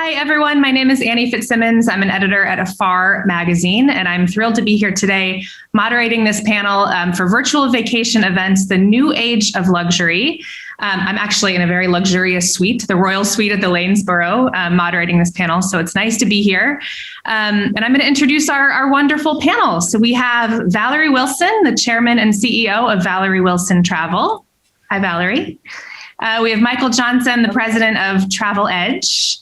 Hi, everyone. My name is Annie Fitzsimmons. I'm an editor at AFAR magazine, and I'm thrilled to be here today moderating this panel for virtual vacation events, the new age of luxury. I'm actually in a very luxurious suite, the Royal Suite at the Lanesborough, moderating this panel. So it's nice to be here. And I'm going to introduce our wonderful panel. So we have Valerie Wilson, the chairman and CEO of Valerie Wilson Travel. Hi, Valerie. We have Michael Johnson, the president of Travel Edge.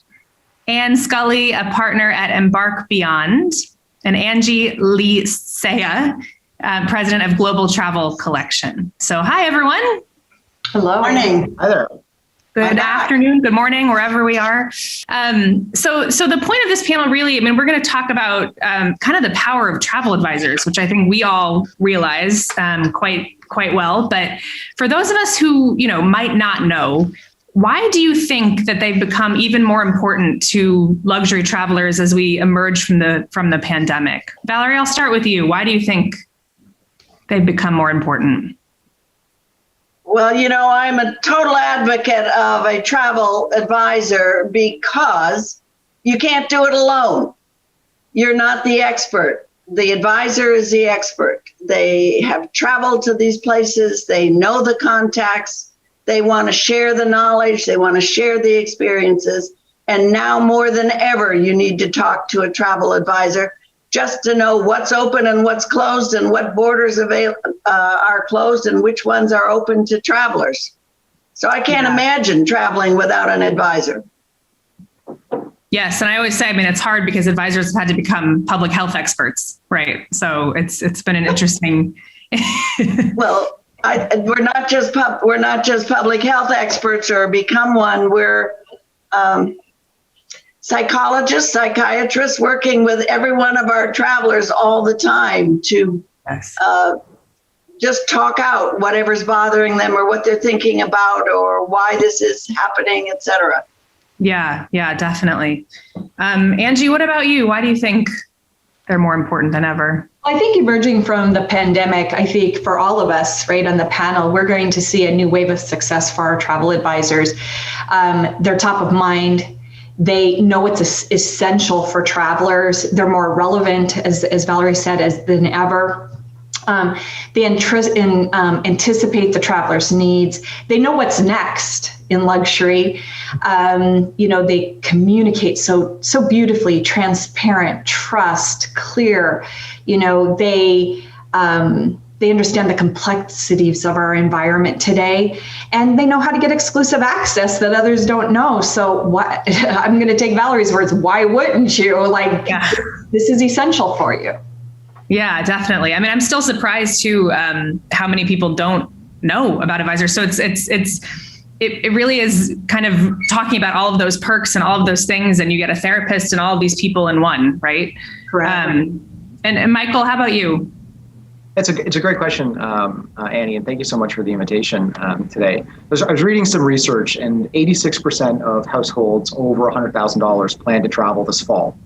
Anne Scully, a partner at Embark Beyond, and Angie Licea, president of Global Travel Collection. So hi, everyone. Hello. Morning. Hi there. Good afternoon, good morning, wherever we are. So the point of this panel really, we're going to talk about kind of the power of travel advisors, which I think we all realize quite well. But for those of us who, might not know, why do you think that they've become even more important to luxury travelers as we emerge from the pandemic? Valerie, I'll start with you. Why do you think they've become more important? Well, I'm a total advocate of a travel advisor because you can't do it alone. You're not the expert. The advisor is the expert. They have traveled to these places. They know the contacts. They want to share the knowledge. They want to share the experiences. And now more than ever, you need to talk to a travel advisor just to know what's open and what's closed and what borders are closed and which ones are open to travelers. So I can't imagine traveling without an advisor. Yes. And I always say, it's hard because advisors have had to become public health experts, right? So it's been an interesting. Well, we're not just public health experts or become one. We're psychologists, psychiatrists working with every one of our travelers all the time to just talk out whatever's bothering them or what they're thinking about or why this is happening, et cetera. Yeah, definitely. Angie, what about you? Why do you think they're more important than ever? I think emerging from the pandemic, I think for all of us, right, on the panel, we're going to see a new wave of success for our travel advisors. They're top of mind. They know it's essential for travelers. They're more relevant, as Valerie said, than ever. They anticipate the traveler's needs. They know what's next in luxury. They communicate so beautifully, transparent, trust, clear. They understand the complexities of our environment today, and they know how to get exclusive access that others don't know. So I'm going to take Valerie's words. Why wouldn't you? This is essential for you. Yeah, definitely. I'm still surprised too how many people don't know about advisors. So it really is kind of talking about all of those perks and all of those things, and you get a therapist and all of these people in one, right? Correct. And Michael, how about you? It's a great question, Annie, and thank you so much for the invitation today. I was reading some research, and 86% of households over $100,000 plan to travel this fall.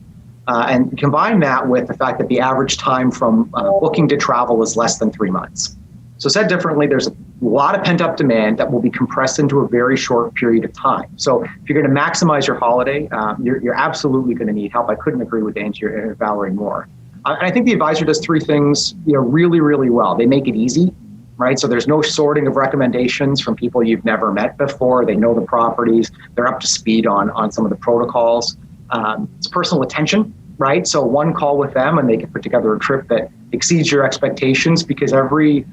And combine that with the fact that the average time from booking to travel is less than 3 months. So said differently, there's a lot of pent-up demand that will be compressed into a very short period of time. So if you're going to maximize your holiday, you're absolutely going to need help. I couldn't agree with Angie or Valerie more. And I think the advisor does three things, really, really well. They make it easy, right? So there's no sorting of recommendations from people you've never met before. They know the properties. They're up to speed on some of the protocols. It's personal attention, right? So one call with them and they can put together a trip that exceeds your expectations because every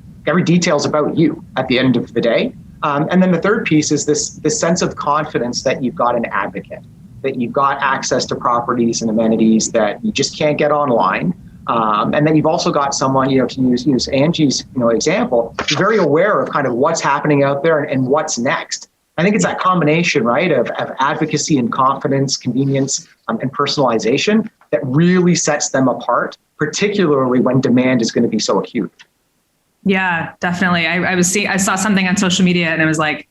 detail is about you at the end of the day. And then the third piece is this sense of confidence that you've got an advocate, that you've got access to properties and amenities that you just can't get online. And then you've also got someone, to use Angie's example, who's very aware of kind of what's happening out there and what's next. I think it's that combination, right, of advocacy and confidence, convenience, and personalization that really sets them apart, particularly when demand is going to be so acute. Yeah, definitely. I saw something on social media and it was like,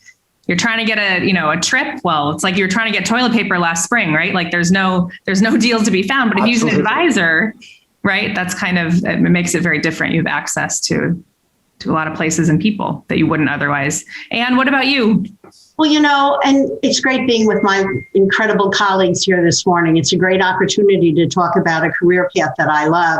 you're trying to get a trip. Well, it's like you're trying to get toilet paper last spring, right? Like there's no deals to be found. But if you use an advisor, right, that's it makes it very different. You have access to to a lot of places and people that you wouldn't otherwise. Anne, what about you? Well, and it's great being with my incredible colleagues here this morning. It's a great opportunity to talk about a career path that I love.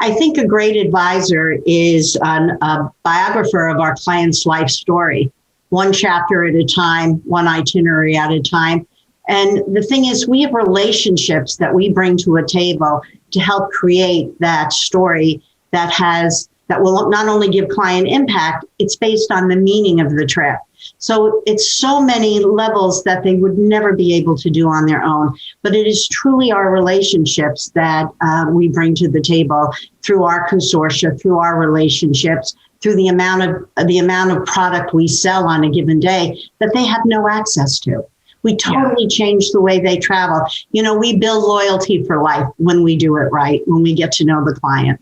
I think a great advisor is a biographer of our client's life story, one chapter at a time, one itinerary at a time. And the thing is, we have relationships that we bring to a table to help create that story that will not only give client impact, it's based on the meaning of the trip. So it's so many levels that they would never be able to do on their own. But it is truly our relationships that we bring to the table through our consortia, through our relationships, through the amount of product we sell on a given day that they have no access to. We totally change the way they travel. We build loyalty for life when we do it right, when we get to know the client.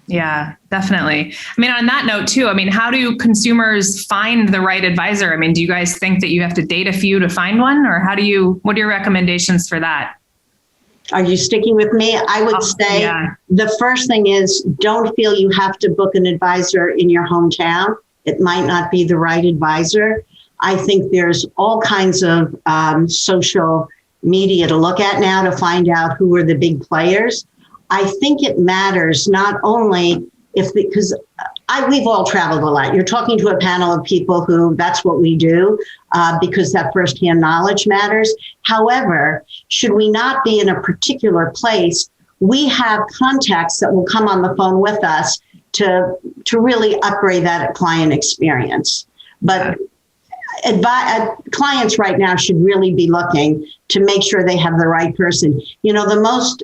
Yeah, definitely. I mean, on that note too, how do consumers find the right advisor? Do you guys think that you have to date a few to find one, or what are your recommendations for that? Are you sticking with me? I would say the first thing is, don't feel you have to book an advisor in your hometown. It might not be the right advisor. I think there's all kinds of social media to look at now to find out who are the big players. I think it matters not only because we've all traveled a lot. You're talking to a panel of people who that's what we do because that firsthand knowledge matters. However, should we not be in a particular place, we have contacts that will come on the phone with us to really upgrade that client experience. But clients right now should really be looking to make sure they have the right person. The most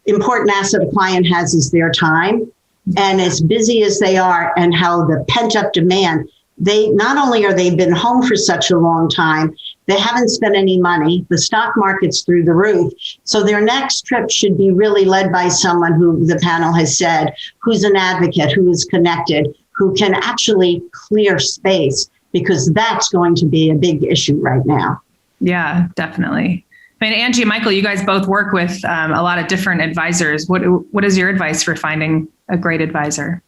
important asset a client has is their time. And as busy as they are and how the pent up demand, they not only are they been home for such a long time, they haven't spent any money. The stock market's through the roof. So their next trip should be really led by someone who the panel has said, who's an advocate, who is connected, who can actually clear space, because that's going to be a big issue right now. Yeah, definitely. Angie and Michael, you guys both work with a lot of different advisors. What is your advice for finding a great advisor?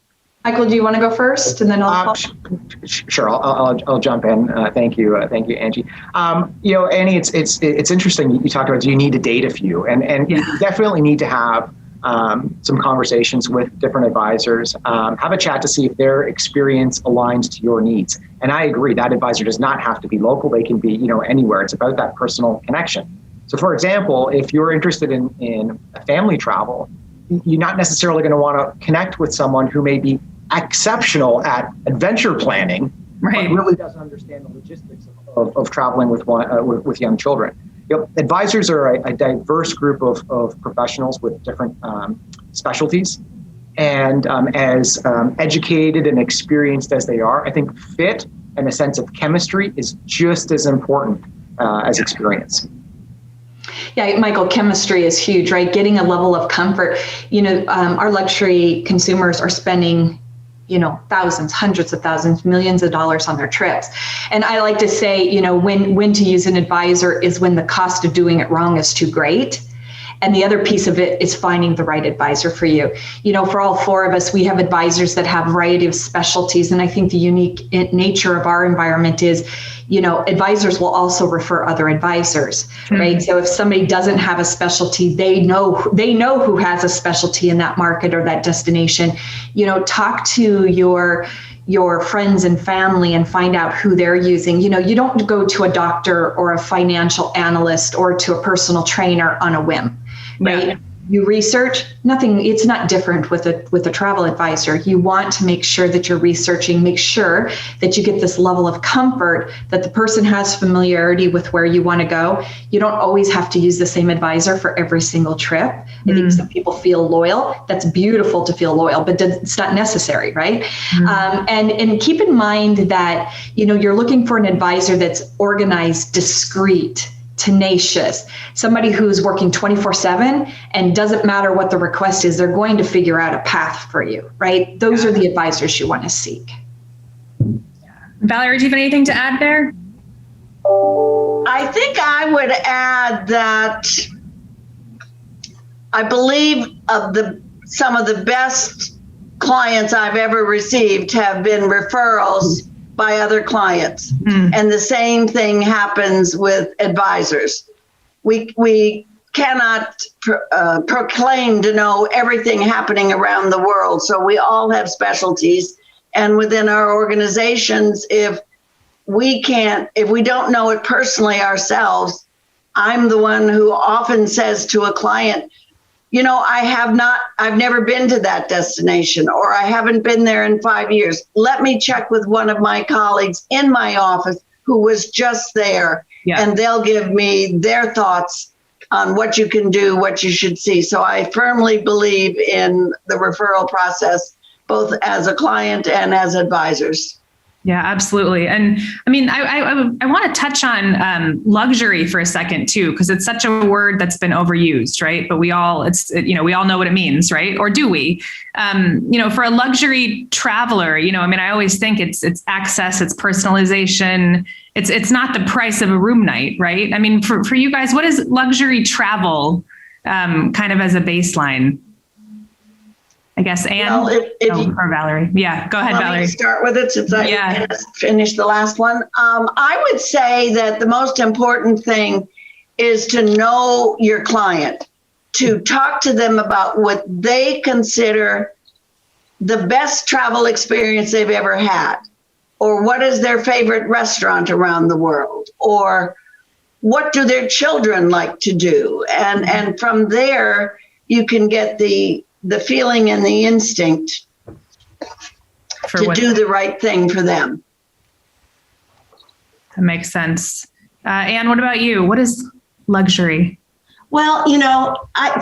Michael, do you want to go first, and then I'll? Sure, I'll jump in. Thank you, Angie. Annie, it's interesting. You talked about, do you need to date a few, and you definitely need to have some conversations with different advisors. Have a chat to see if their experience aligns to your needs. And I agree, that advisor does not have to be local. They can be anywhere. It's about that personal connection. So for example, if you're interested in family travel, you're not necessarily going to want to connect with someone who may be exceptional at adventure planning, but really doesn't understand the logistics of traveling with young children. Advisors are a diverse group of professionals with different specialties. And as educated and experienced as they are, I think fit and a sense of chemistry is just as important as experience. Yeah, Michael, chemistry is huge, right? Getting a level of comfort. Our luxury consumers are spending, thousands, hundreds of thousands, millions of dollars on their trips. And I like to say, when to use an advisor is when the cost of doing it wrong is too great. And the other piece of it is finding the right advisor for you. For all four of us, we have advisors that have a variety of specialties. And I think the unique nature of our environment is, advisors will also refer other advisors, right? So if somebody doesn't have a specialty, they know who has a specialty in that market or that destination. Talk to your friends and family and find out who they're using. You don't go to a doctor or a financial analyst or to a personal trainer on a whim, right? Yeah. You research nothing. It's not different with a travel advisor. You want to make sure that you're researching, make sure that you get this level of comfort that the person has familiarity with where you want to go. You don't always have to use the same advisor for every single trip. I think some people feel loyal. That's beautiful to feel loyal, but it's not necessary, right? And keep in mind that, you're looking for an advisor that's organized, discreet, tenacious, somebody who's working 24/7 and doesn't matter what the request is, they're going to figure out a path for you, right? Those are the advisors you want to seek. Valerie, do you have anything to add there? I think I would add that I believe some of the best clients I've ever received have been referrals by other clients. And the same thing happens with advisors. We cannot proclaim to know everything happening around the world. So we all have specialties. And within our organizations, if we don't know it personally ourselves, I'm the one who often says to a client, I've never been to that destination, or I haven't been there in 5 years. Let me check with one of my colleagues in my office who was just there, and they'll give me their thoughts on what you can do, what you should see. So I firmly believe in the referral process, both as a client and as advisors. Yeah, absolutely. And I mean, I want to touch on luxury for a second too, because it's such a word that's been overused, right? But we all know what it means, right? Or do we? For a luxury traveler, I always think it's access, it's personalization. It's not the price of a room night, right? I mean, for you guys, what is luxury travel kind of as a baseline? I guess Anne or Valerie. Yeah, go ahead, Valerie. Let me start with it since I finished the last one. I would say that the most important thing is to know your client, to talk to them about what they consider the best travel experience they've ever had, or what is their favorite restaurant around the world, or what do their children like to do. And from there, you can get the feeling and the instinct to do the right thing for them. That makes sense. Anne, what about you? What is luxury? Well,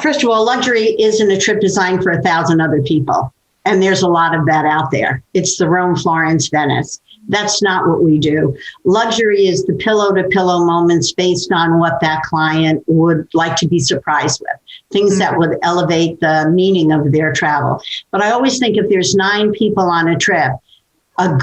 first of all, luxury isn't a trip designed for 1,000 other people. And there's a lot of that out there. It's the Rome, Florence, Venice. That's not what we do. Luxury is the pillow-to-pillow moments based on what that client would like to be surprised with, things that would elevate the meaning of their travel. But I always think if there's 9 people on a trip, a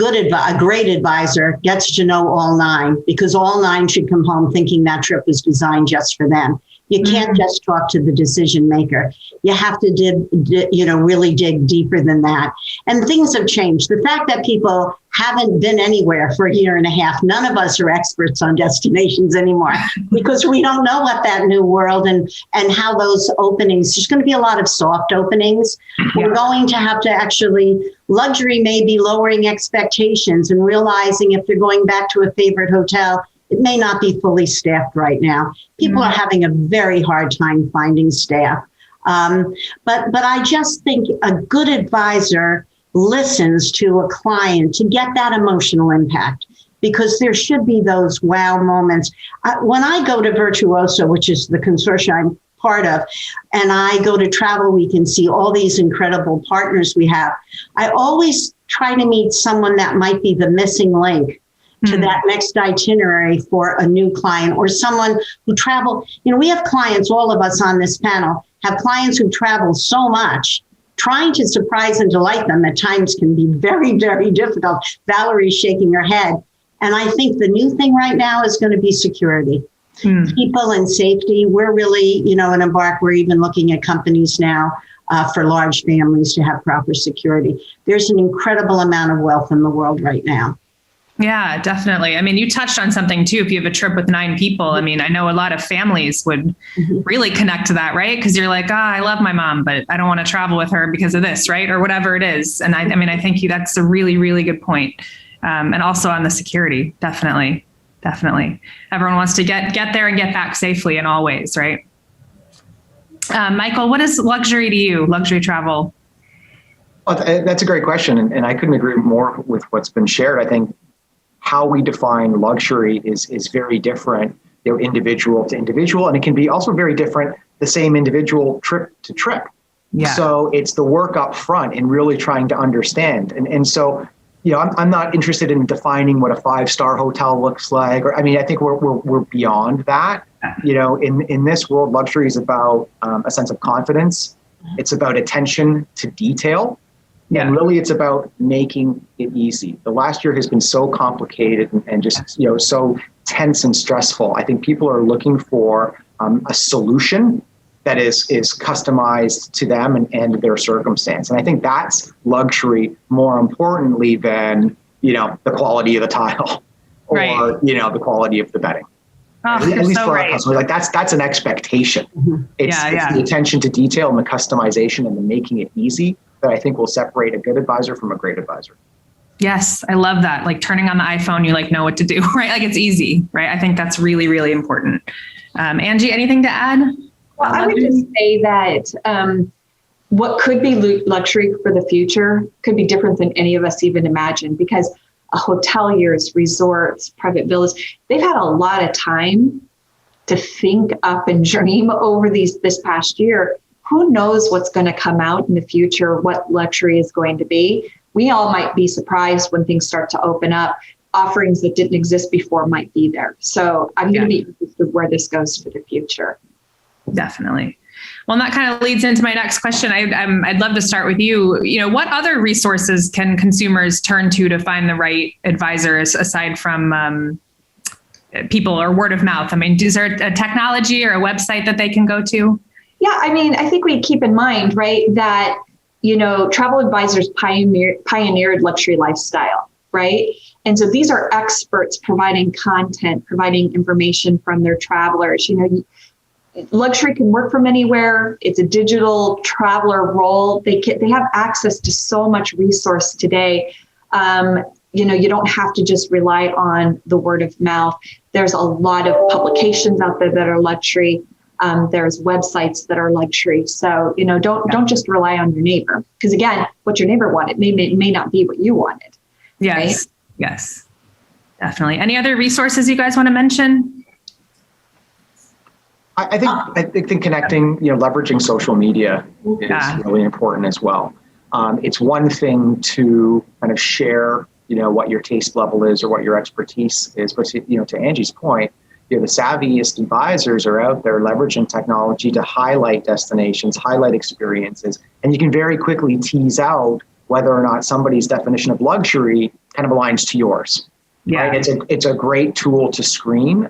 great advisor gets to know all 9, because all 9 should come home thinking that trip was designed just for them. You can't just talk to the decision maker. You have to really dig deeper than that. And things have changed. The fact that people haven't been anywhere for a year and a half, none of us are experts on destinations anymore, because we don't know what that new world and how those openings, there's going to be a lot of soft openings. We're going to have to luxury may be lowering expectations and realizing if they're going back to a favorite hotel, it may not be fully staffed right now. People are having a very hard time finding staff. But I just think a good advisor listens to a client to get that emotional impact, because there should be those wow moments. When I go to Virtuoso, which is the consortium I'm part of, and I go to Travel Week and see all these incredible partners we have, I always try to meet someone that might be the missing link to that next itinerary for a new client, or someone who travel. We have clients, all of us on this panel have clients who travel so much. Trying to surprise and delight them at times can be very, very difficult. Valerie's shaking her head. And I think the new thing right now is going to be security. People and safety. We're really, in Embark, we're even looking at companies now for large families to have proper security. There's an incredible amount of wealth in the world right now. Yeah, definitely. I mean, you touched on something too. If you have a trip with 9 people, I mean, I know a lot of families would really connect to that, right? Because you're like, I love my mom, but I don't want to travel with her because of this, right? Or whatever it is. And I think that's a really, really good point. And also on the security, definitely. Everyone wants to get there and get back safely in all ways, right? Michael, what is luxury to you, luxury travel? Well, that's a great question. And I couldn't agree more with what's been shared. I think how we define luxury is very different, individual to individual, and it can be also very different, the same individual trip to trip. Yeah. So it's the work up front and really trying to understand. And so, I'm not interested in defining what a 5-star hotel looks like, I think we're beyond that. In this world, luxury is about a sense of confidence. It's about attention to detail. Yeah. And really, it's about making it easy. The last year has been so complicated and just, so tense and stressful. I think people are looking for a solution that is customized to them and their circumstance. And I think that's luxury more importantly than, the quality of the tile or, right. The quality of the bedding. Oh, At least so for right. our customers, like that's an expectation. Mm-hmm. It's the attention to detail and the customization and the making it easy that I think will separate a good advisor from a great advisor. Yes, I love that. Like turning on the iPhone, you know what to do, right? Like it's easy, right? I think that's really, really important. Angie, anything to add? Well, I would just say that what could be luxury for the future could be different than any of us even imagined, because hoteliers, resorts, private villas, they've had a lot of time to think up and dream over this past year. Who knows what's going to come out in the future, what luxury is going to be. We all might be surprised when things start to open up. Offerings that didn't exist before might be there. So I'm going to be interested where this goes for the future. Definitely. Well, and that kind of leads into my next question. I'd love to start with you. What other resources can consumers turn to find the right advisors aside from people or word of mouth? I mean, is there a technology or a website that they can go to? Yeah, I mean, I think we keep in mind, right, that, travel advisors pioneered luxury lifestyle, right? And so these are experts providing content, providing information from their travelers. Luxury can work from anywhere. It's a digital traveler role. They have access to so much resource today. You don't have to just rely on the word of mouth. There's a lot of publications out there that are luxury. There's websites that are luxury. So, don't just rely on your neighbor, because again, what your neighbor wanted may not be what you wanted. Yes. Right? Yes, definitely. Any other resources you guys want to mention? I think connecting, leveraging social media is really important as well. It's one thing to kind of share, what your taste level is or what your expertise is, but to Angie's point, the savviest advisors are out there leveraging technology to highlight destinations, highlight experiences, and you can very quickly tease out whether or not somebody's definition of luxury kind of aligns to yours. Yeah, right? It's a great tool to screen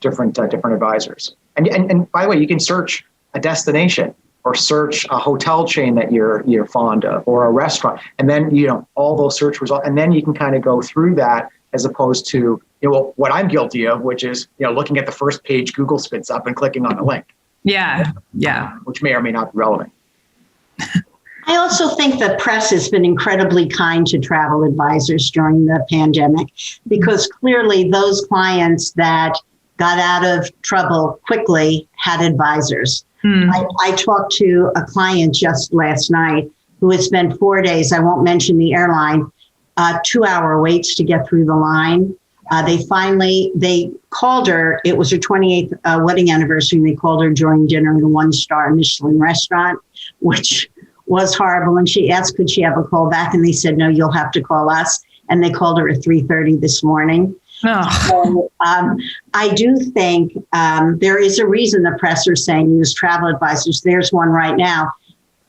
different advisors. And by the way, you can search a destination or search a hotel chain that you're fond of or a restaurant, and then all those search results, and then you can kind of go through that as opposed to what I'm guilty of, which is looking at the first page Google spits up and clicking on the link. Yeah, which may or may not be relevant. I also think the press has been incredibly kind to travel advisors during the pandemic, because clearly those clients that got out of trouble quickly had advisors. I talked to a client just last night who had spent 4 days, I won't mention the airline, 2-hour waits to get through the line. They called her, it was her 28th wedding anniversary, and they called her during dinner at a 1-star Michelin restaurant, which was horrible. And she asked, could she have a call back? And they said, no, you'll have to call us. And they called her at 3:30 this morning. Oh. So I do think there is a reason the press are saying use travel advisors. There's one right now.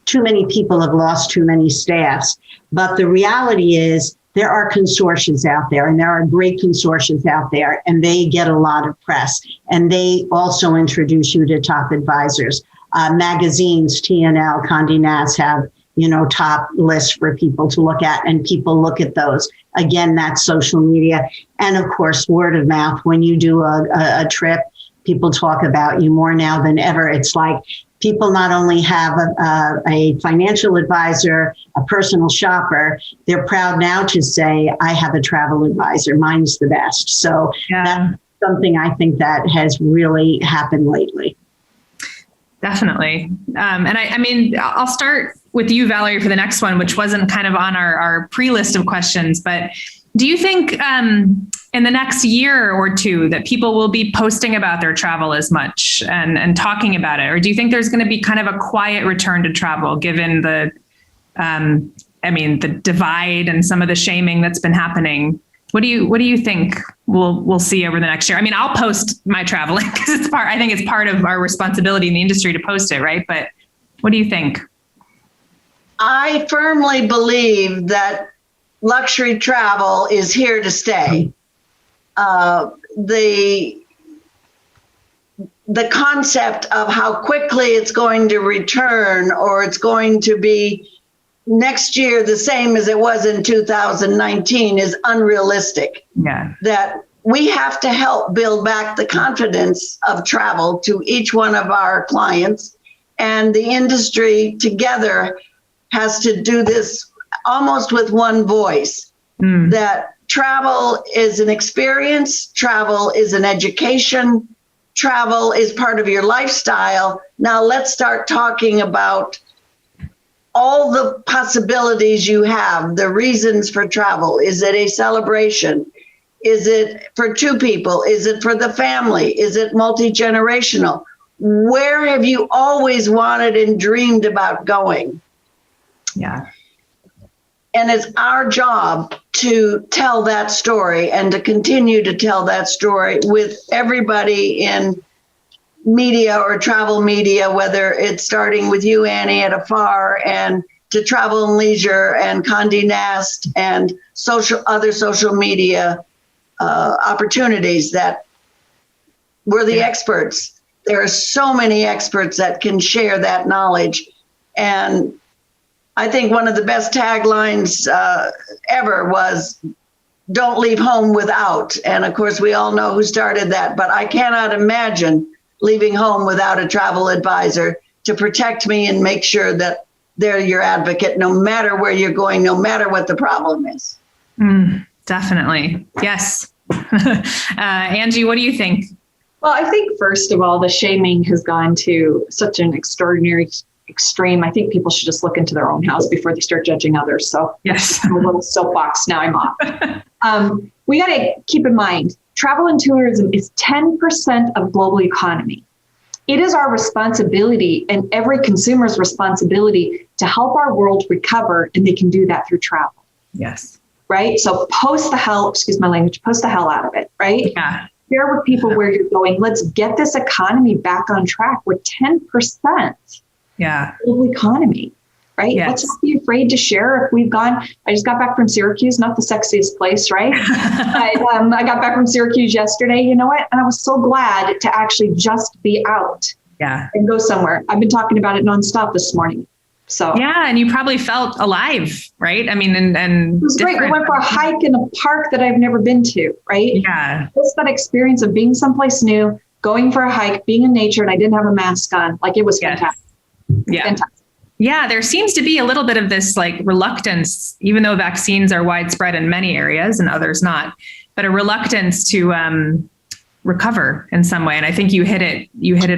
Too many people have lost too many staffs. But the reality is there are consortiums out there, and there are great consortiums out there, and they get a lot of press. And they also introduce you to top advisors. Magazines, TNL, Condé Nast have, top lists for people to look at, and people look at those. Again, that's social media. And of course, word of mouth. When you do a trip, people talk about you more now than ever. It's like people not only have a financial advisor, a personal shopper, they're proud now to say, I have a travel advisor. Mine's the best. So that's something I think that has really happened lately. Definitely. And I mean, I'll start with you, Valerie, for the next one, which wasn't kind of on our pre-list of questions, but do you think in the next year or two that people will be posting about their travel as much and talking about it? Or do you think there's going to be kind of a quiet return to travel given the divide and some of the shaming that's been happening? What do you think we'll see over the next year? I mean, I'll post my traveling because I think it's part of our responsibility in the industry to post it, right? But what do you think? I firmly believe that luxury travel is here to stay. the concept of how quickly it's going to return, or it's going to be next year the same as it was in 2019, is unrealistic. Yeah. That we have to help build back the confidence of travel to each one of our clients, and the industry together has to do this almost with one voice. That travel is an experience, travel is an education, travel is part of your lifestyle. Now let's start talking about all the possibilities you have, the reasons for travel. Is it a celebration? Is it for two people? Is it for the family? Is it multi-generational? Where have you always wanted and dreamed about going? Yeah. And it's our job to tell that story and to continue to tell that story with everybody in media or travel media, whether it's starting with you, Annie, at AFAR, and to Travel and Leisure and Condé Nast and other social media opportunities, that we're the experts. There are so many experts that can share that knowledge. And I think one of the best taglines ever was, "Don't leave home without." And of course, we all know who started that, but I cannot imagine leaving home without a travel advisor to protect me and make sure that they're your advocate, no matter where you're going, no matter what the problem is. Definitely. Yes. Angie, what do you think? Well, I think, first of all, the shaming has gone to such an extraordinary extreme. I think people should just look into their own house before they start judging others. So Yes. I'm a little soapbox, now I'm off. We got to keep in mind, travel and tourism is 10% of global economy. It is our responsibility and every consumer's responsibility to help our world recover, and they can do that through travel. Yes. Right? So post the hell out of it, right? Yeah. Share with people where you're going. Let's get this economy back on track. We're 10% Yeah. global economy, right? Yes. Let's not be afraid to share. If we've gone, I just got back from Syracuse, not the sexiest place, right? I got back from Syracuse yesterday, you know what? And I was so glad to actually just be out Yeah. and go somewhere. I've been talking about it nonstop this morning. So Yeah. And you probably felt alive, right? I mean, and it was great. We went for a hike in a park that I've never been to, right? Yeah. Just that experience of being someplace new, going for a hike, being in nature, and I didn't have a mask on. Like, it was Yes. fantastic. Yeah. Fantastic. Yeah, there seems to be a little bit of this like reluctance, even though vaccines are widespread in many areas and others not, but a reluctance to recover in some way. And I think you hit it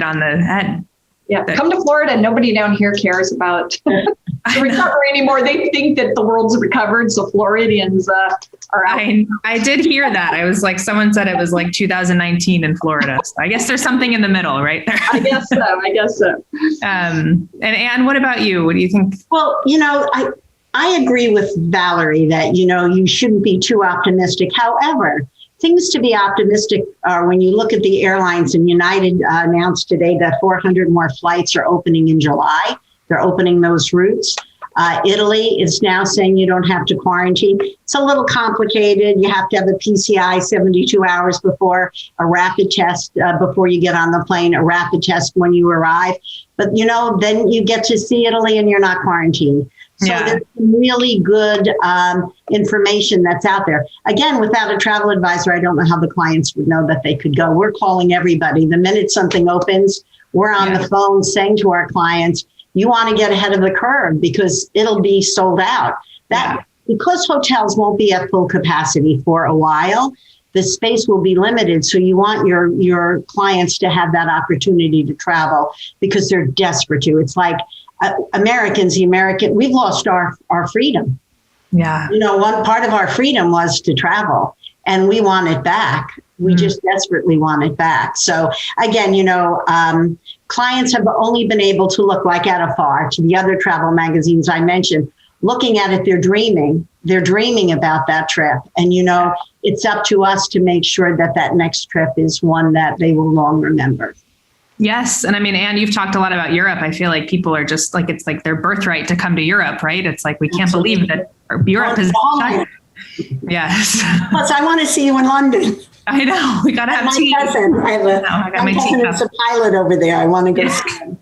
on the head. Yeah, come to Florida. Nobody down here cares about the recovery anymore. They think that the world's recovered, so Floridians are out. I did hear that. I was like, someone said it was like 2019 in Florida. So I guess there's something in the middle, right there. I guess so. And Anne, what about you? What do you think? Well, I agree with Valerie that, you shouldn't be too optimistic. However, things to be optimistic are when you look at the airlines, and United announced today that 400 more flights are opening in July. They're opening those routes. Italy is now saying you don't have to quarantine. It's a little complicated. You have to have a PCI 72 hours before, a rapid test before you get on the plane, a rapid test when you arrive. But, then you get to see Italy and you're not quarantined. So there's some really good information that's out there. Again, without a travel advisor, I don't know how the clients would know that they could go. We're calling everybody. The minute something opens, we're on the phone saying to our clients, you want to get ahead of the curve because it'll be sold out. Because hotels won't be at full capacity for a while, the space will be limited. So you want your clients to have that opportunity to travel because they're desperate to. It's like we've lost our freedom. Yeah. One part of our freedom was to travel, and we want it back. We just desperately want it back. So again, clients have only been able to look like at AFAR, to the other travel magazines I mentioned. Looking at it, they're dreaming about that trip. And, it's up to us to make sure that next trip is one that they will long remember. Yes. And I mean, Anne, you've talked a lot about Europe. I feel like people are just like, it's like their birthright to come to Europe, right? It's like, we can't believe that Europe is. Yes. Plus, I want to see you in London. I know. We got to have tea. My cousin, I have my cousin is a pilot over there. I want to go see him.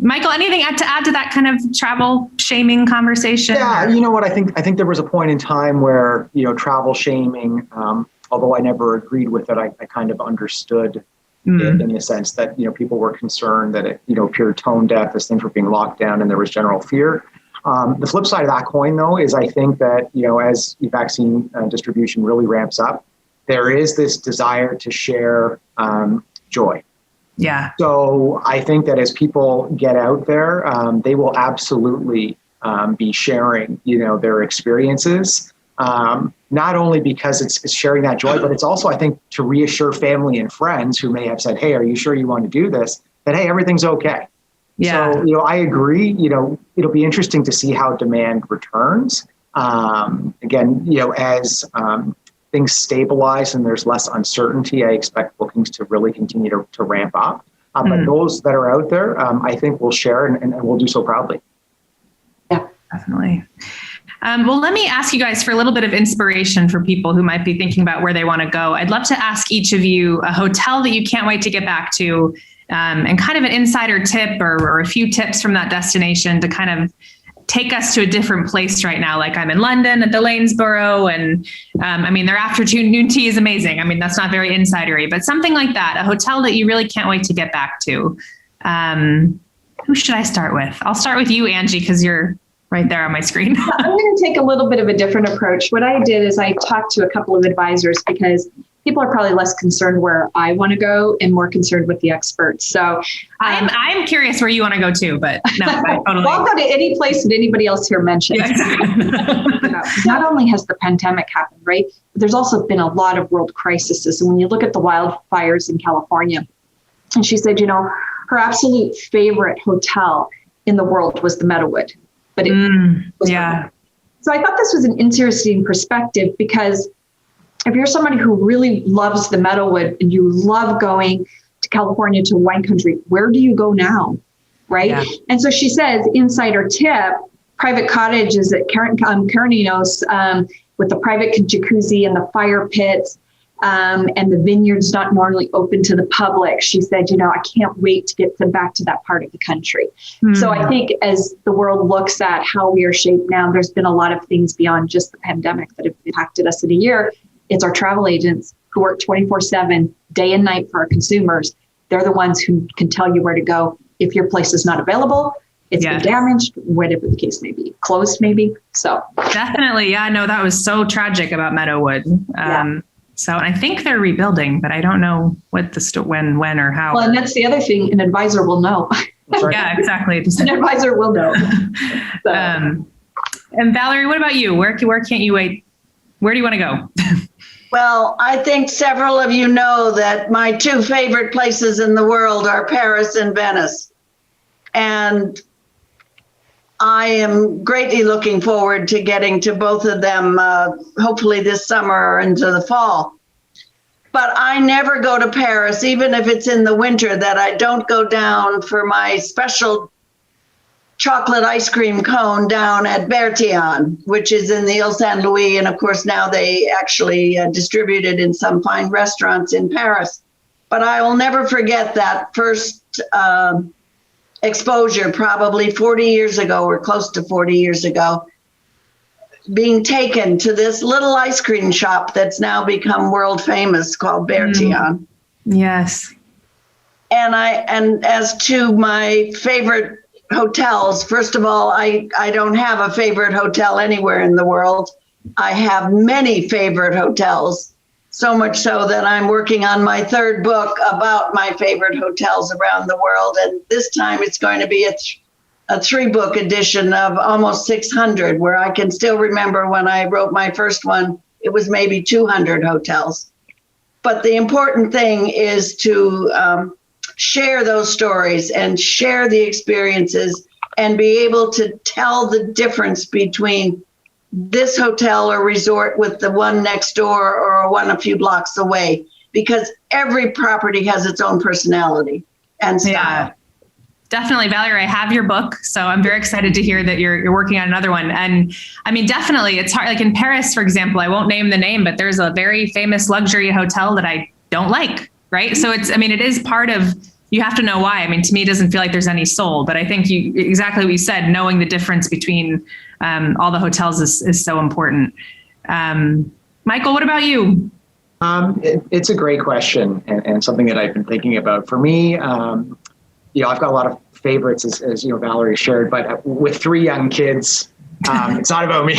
Michael, anything to add to that kind of travel shaming conversation? Yeah, you know what? I think there was a point in time where, travel shaming, although I never agreed with it, I kind of understood it in the sense that, people were concerned that it, appeared tone deaf as things were being locked down and there was general fear. The flip side of that coin, though, is I think that, as vaccine distribution really ramps up, there is this desire to share joy. Yeah. So I think that as people get out there, they will absolutely be sharing, their experiences. Not only because it's sharing that joy, but it's also, I think, to reassure family and friends who may have said, hey, are you sure you want to do this? That, hey, everything's okay. Yeah. So, I agree, it'll be interesting to see how demand returns. Again, as things stabilize and there's less uncertainty, I expect bookings to really continue to ramp up. But those that are out there, I think will share and we'll do so proudly. Yeah, definitely. Well, let me ask you guys for a little bit of inspiration for people who might be thinking about where they want to go. I'd love to ask each of you a hotel that you can't wait to get back to, and kind of an insider tip or a few tips from that destination to kind of take us to a different place right now. Like I'm in London at the Lanesborough, and their afternoon tea is amazing. That's not very insidery, but something like that, a hotel that you really can't wait to get back to. Who should I start with? I'll start with you, Angie, because you're right there on my screen. I'm going to take a little bit of a different approach. What I did is I talked to a couple of advisors because people are probably less concerned where I want to go and more concerned with the experts. So I'm curious where you want to go too, but no, I totally. Well, I'll go to any place that anybody else here mentioned. Yeah, exactly. Not only has the pandemic happened, right? But there's also been a lot of world crises. And when you look at the wildfires in California, and she said, her absolute favorite hotel in the world was the Meadowood. But it was yeah. So I thought this was an interesting perspective because if you're somebody who really loves the Meadowood and you love going to California to wine country, where do you go now? Right. Yeah. And so she says, insider tip, private cottages at Carninos with the private jacuzzi and the fire pits and the vineyards not normally open to the public. She said, I can't wait to get them back to that part of the country. So I think as the world looks at how we are shaped now, there's been a lot of things beyond just the pandemic that have impacted us in a year. It's our travel agents who work 24/7, day and night for our consumers. They're the ones who can tell you where to go if your place is not available, it's been damaged, whatever the case may be, closed maybe. So definitely, yeah, no, that was so tragic about Meadowood. So I think they're rebuilding, but I don't know what when or how. Well, and that's the other thing, an advisor will know. Yeah, exactly. An advisor will know. So. And Valerie, what about you? Where can't you wait? Where do you want to go? Well, I think several of you know that my two favorite places in the world are Paris and Venice. And I am greatly looking forward to getting to both of them, hopefully this summer or into the fall. But I never go to Paris, even if it's in the winter, that I don't go down for my special chocolate ice cream cone down at Bertillon, which is in the Ile Saint Louis. And of course, now they actually distribute it in some fine restaurants in Paris. But I will never forget that first exposure, probably 40 years ago or close to 40 years ago, being taken to this little ice cream shop that's now become world famous called Bertillon. Yes. And as to my favorite hotels, first of all, I don't have a favorite hotel anywhere in the world. I have many favorite hotels, so much so that I'm working on my third book about my favorite hotels around the world. And this time it's going to be a 3-book edition of almost 600, where I can still remember when I wrote my first one, it was maybe 200 hotels. But the important thing is to share those stories and share the experiences and be able to tell the difference between this hotel or resort with the one next door or one a few blocks away, because every property has its own personality and style. Yeah, definitely, Valerie, I have your book, so I'm very excited to hear that you're working on another one. And I mean, definitely, it's hard. Like in Paris, for example, I won't name the name, but there's a very famous luxury hotel that I don't like, right? So it is part of, you have to know why. I mean, to me, it doesn't feel like there's any soul, but I think exactly what you said, knowing the difference between all the hotels is so important. Michael, what about you? It's a great question and something that I've been thinking about. For me, I've got a lot of favorites, as Valerie shared, but with 3 young kids, it's not about me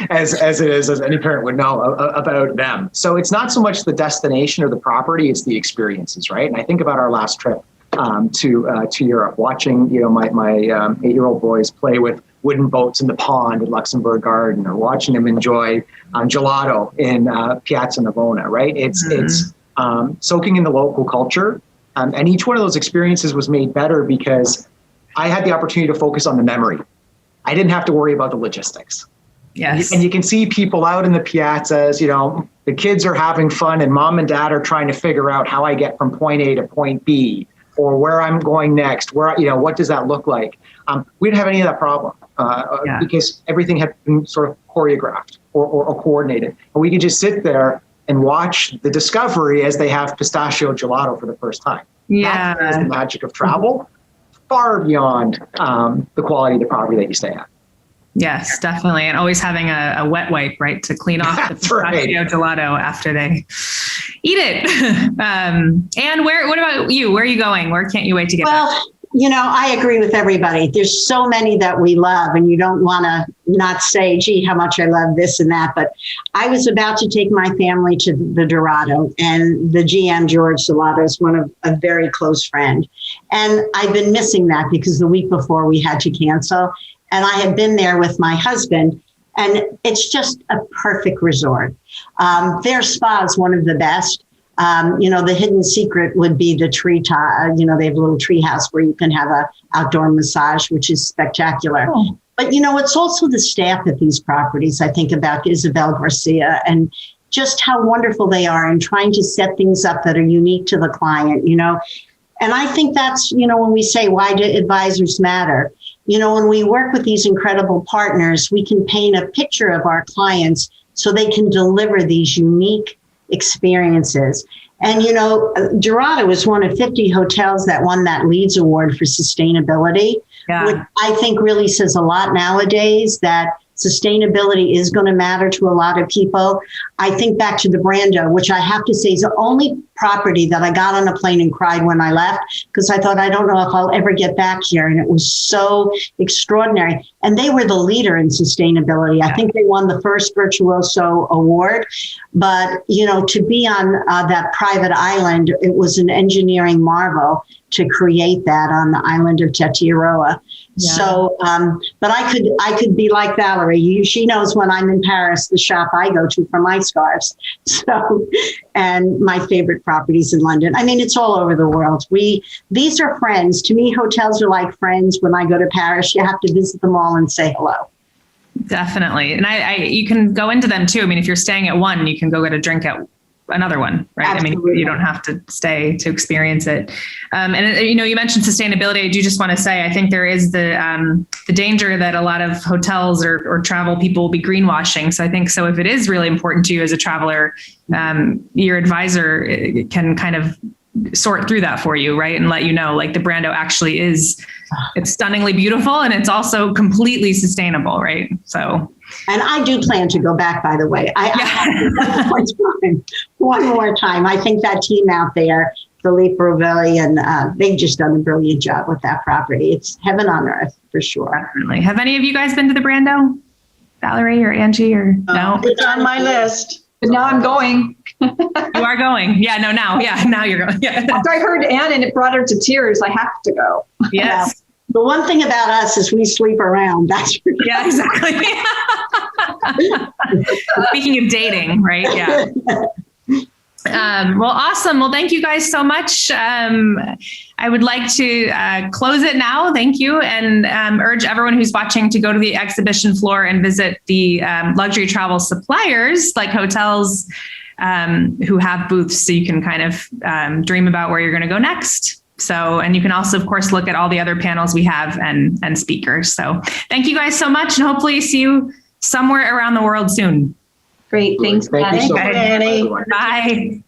as it is, as any parent would know, about them. So it's not so much the destination or the property, it's the experiences, right? And I think about our last trip to Europe, watching my 8-year-old boys play with wooden boats in the pond at Luxembourg Garden, or watching them enjoy gelato in Piazza Navona, right? It's soaking in the local culture. And each one of those experiences was made better because I had the opportunity to focus on the memory. I didn't have to worry about the logistics. Yes. And you can see people out in the piazzas, the kids are having fun and mom and dad are trying to figure out how I get from point A to point B, or where I'm going next, what does that look like? We didn't have any of that problem because everything had been sort of choreographed or coordinated. And we could just sit there and watch the discovery as they have pistachio gelato for the first time. Yeah. That's the magic of travel, far beyond the quality of the property that you stay at. Yes, definitely. And always having a wet wipe, right, to clean off the pistachio gelato after they eat it. And what about you? Where are you going? Where can't you wait to get back? I agree with everybody. There's so many that we love, and you don't want to not say, gee, how much I love this and that. But I was about to take my family to the Dorado, and the GM, George Salato, is a very close friend. And I've been missing that because the week before we had to cancel. And I had been there with my husband, and it's just a perfect resort. Their spa is one of the best. The hidden secret would be the tree top. They have a little tree house where you can have a outdoor massage, which is spectacular. Oh. But, it's also the staff at these properties. I think about Isabel Garcia and just how wonderful they are in trying to set things up that are unique to the client, And I think that's, when we say, why do advisors matter? When we work with these incredible partners, we can paint a picture of our clients so they can deliver these unique experiences. And, Dorado is one of 50 hotels that won that LEEDS Award for sustainability, which I think really says a lot nowadays that sustainability is going to matter to a lot of people. I think back to the Brando, which I have to say is the only property that I got on a plane and cried when I left, because I thought, I don't know if I'll ever get back here. And it was so extraordinary. And they were the leader in sustainability. I think they won the first Virtuoso Award. But, to be on that private island, it was an engineering marvel to create that on the island of Tetiaroa. Yeah. So, but I could be like Valerie. She knows when I'm in Paris, the shop I go to for my scarves. So, and my favorite properties in London. I mean, it's all over the world. These are friends. To me, hotels are like friends. When I go to Paris, you have to visit them all and say hello. Definitely. And you can go into them too. I mean, if you're staying at one, you can go get a drink at another one, right? Absolutely. I mean, you don't have to stay to experience it. And you mentioned sustainability. I do just want to say, I think there is the danger that a lot of hotels or travel people will be greenwashing. So I think, if it is really important to you as a traveler, your advisor can kind of sort through that for you, right? And let you know, like the Brando actually it's stunningly beautiful and it's also completely sustainable, right? So. And I do plan to go back, by the way. One more time. I think that team out there, Philippe Rovelli, and they've just done a brilliant job with that property. It's heaven on earth, for sure. Definitely. Have any of you guys been to the Brando? Valerie or Angie or no? It's on my list. But now I'm going. You are going. Yeah, no, now. Yeah, now you're going. Yeah. After I heard Anne and it brought her to tears, I have to go. Yes. The one thing about us is we sleep around. That's for sure. Yeah, exactly. Speaking of dating, right? Yeah. Well, awesome. Well, thank you guys so much. I would like to close it now. Thank you. And urge everyone who's watching to go to the exhibition floor and visit the luxury travel suppliers like hotels who have booths so you can kind of dream about where you're going to go next. So, and you can also, of course, look at all the other panels we have and speakers. So thank you guys so much, and hopefully see you somewhere around the world soon. Great. Thanks, Thank you so much, Annie. everyone. Bye.